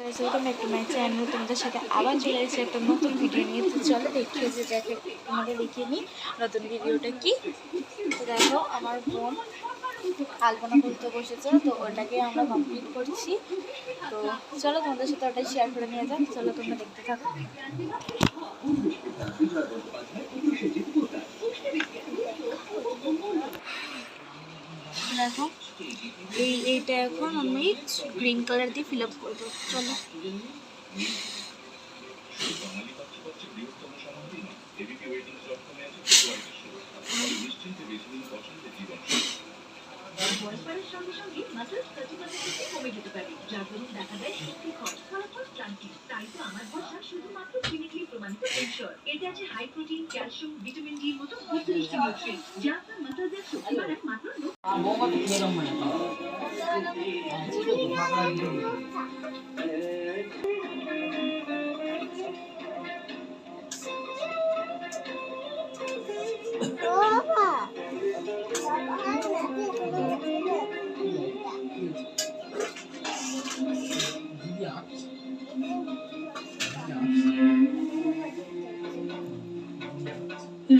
Welcome back to my channel. তোমাদের সাথে আবার চলে এসেছে একটা নতুন ভিডিও নিয়ে। তো চলো দেখিয়ে যে দেখে তোমাদের দেখিয়ে নিই নতুন ভিডিওটা কি। তো দেখো আমার বোন আলপনা করতে বসেছে, তো ওটাকে আমরা কমপ্লিট করছি। তো চলো তোমাদের সাথে ওটাই শেয়ার করে নিয়ে যাক। চলো তোমরা দেখতে থাকো। দেখো এইটা এখন আমি গ্রিন কালার দিয়ে ফিল আপ করবো। চলো বয়সের সঙ্গে সঙ্গে মাত্র 30% কমে যেতে পারে, যার দরুন দেখা দেয় শক্তি খরচ, ফলাফল ক্লান্তি। তাই তো আমার ভরসা শুধুমাত্র ক্লিনিক্যালি প্রমাণিত এনশিওর। এতে আছে high protein, calcium, vitamin D মতো 32টি নিউট্রিয়েন্ট, যা আপনার মাসেলদের শক্তি বাড়ায় মাত্র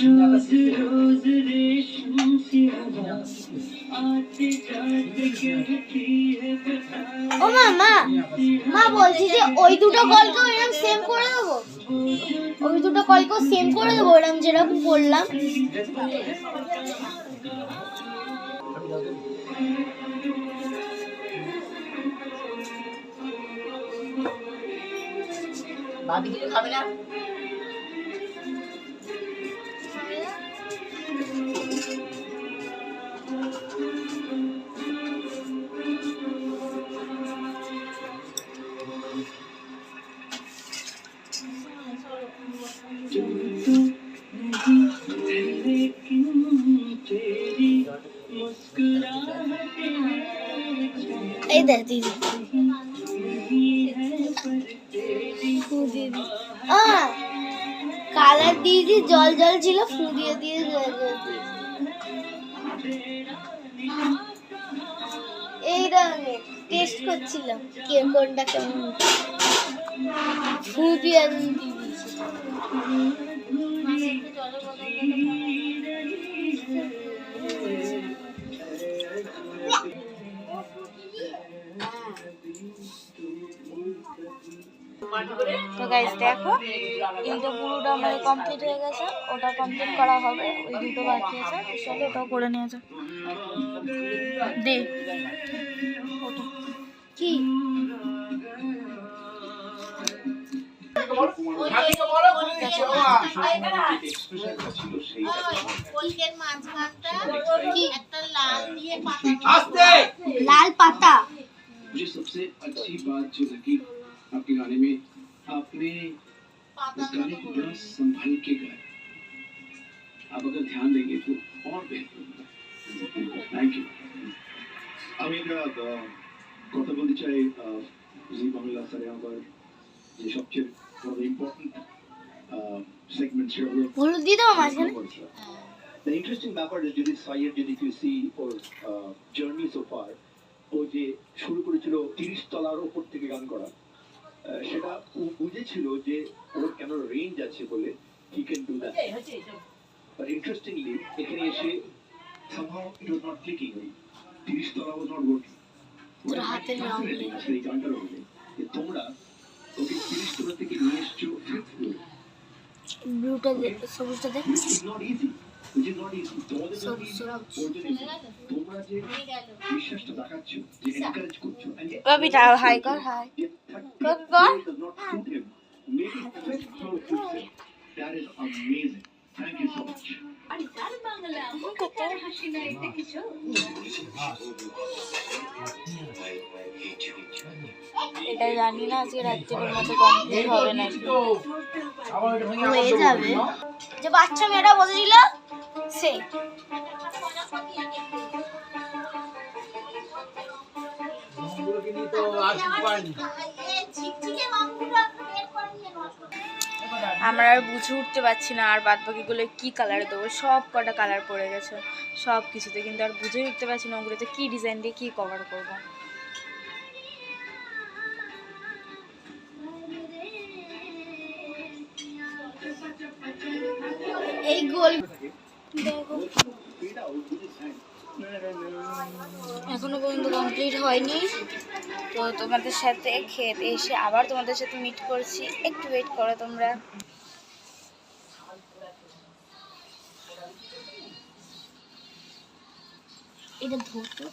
रोज रोज रेशम सी हवा आते जाते गिरती है। ও মামা মা বলছি যে ওই দুটো কলকে এরকম সেম করে দেবো, ওই দুটো কলকে সেম করে দেবো এরকম যেরকম করলাম। ভাবি কিছু খাবে না? এই দেখ দিদি কালার দিয়েছি, জল জল ছিল, ফু দিয়ে দিয়ে এই রঙের টেস্ট করছিলাম কে কোনটা কেমন ফু দিয়ে দিয়েছি। তো গাইস দেখো এইটা পুরোটা আমাদের কমপ্লিট হয়ে গেছে, ওটা কমপ্লিট করা হবে, ওই দুটো বাকি আছে। চলো ওটাও করে নিয়ে যাও। দে ওটা কি लाल पाता। मुझे सबसे अच्छी बात जो लगी आपके गाने में, आपने इस गाने को बड़ा संभाल के गाया। आप अगर ध्यान देंगे तो और बेहतर होगा। Thank you. আমি কথা বলতে চাই জি বাংলা সিনেমার যে সবচেয়ে বড় ইম্পর্টেন্ট সেগমেন্ট ছিল বলো দি দাও মাঝখানে। The interesting ব্যাপার is যদি সাইয়ের যদি you see or journey so far, ও যে শুরু করেছিল 30 তলার উপর থেকে গান করা, সেটা বুঝেছিল যে ওর কেন রেঞ্জ আছে বলে he can do that. But interestingly এখানে এসে somehow it was not clicking. 30 তলা was not working. ওর হাতে নাও সেই গানটার মধ্যে যে তোমরা ওকে 30 তলা থেকে নিয়ে এসছো 5th ফ্লোরে। ব্লুটা সবুজটা দেখ, it's not easy. which is not easy. তোমাদের জন্য তোমরা যে বিশ্বাসটা দেখাচ্ছো, যে এনকারেজ করছো, কবি দাও হাই কর, হাই কর কর, maybe 5th floor suits him. That is amazing. Thank you so much. আরে তার বাংলা কত হাসি না এটা কিছু। এটা জানি না আজকে রাত্রির মধ্যে কমপ্লিট হবে না, হয়ে যাবে। যে বাচ্চা মেয়েটা বসেছিল সে আমরা আর বুঝে উঠতে পারছি না আর বাদ বাকিগুলো কি কালার দেবো। সব কটা কালার পড়ে গেছে সব কিছুতে, কিন্তু আর বুঝে উঠতে পারছি না ওগুলোতে কি ডিজাইন দিয়ে কি কভার করবো। এই গোল দেখো এখনো পর্যন্ত কমপ্লিট হয়নি। তো তোমাদের সাথে খেতে এসে আবার তোমাদের সাথে মিট করছি, একটু ওয়েট করো তোমরা। এটা ধরতো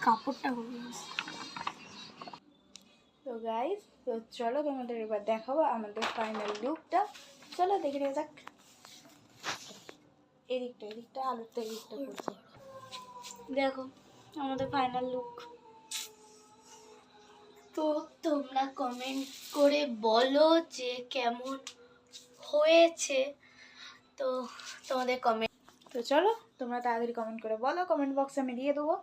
কাপড়টা হলো। তো গাইস, তো চলো তোমাদের এবার দেখাবো আমাদের ফাইনাল লুকটা। চলো দেখে নেওয়া যাক। এদিকটা আলুরটা এদিকটা করছে। দেখো আমাদের ফাইনাল লুক। তো তোমরা কমেন্ট করে বলো যে কেমন হয়েছে। তো তোমাদের কমেন্ট, তো চলো তোমরা তাড়াতাড়ি কমেন্ট করে বলো, কমেন্ট বক্সে আমি দিয়ে দেবো।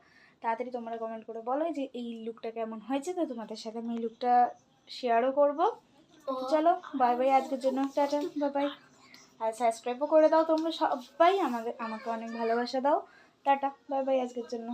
তাড়াতাড়ি তোমরা কমেন্ট করে বলো যে এই লুকটা কেমন হয়েছে। তো তোমাদের সাথে আমি এই লুকটা শেয়ারও করবো। চলো বাই বাই আজকের জন্য, টাটা বাই বাই। আর সাবস্ক্রাইবও করে দাও তোমরা সবাই, আমাকে অনেক ভালোবাসা দাও। টাটা বাই বাই আজকের জন্য।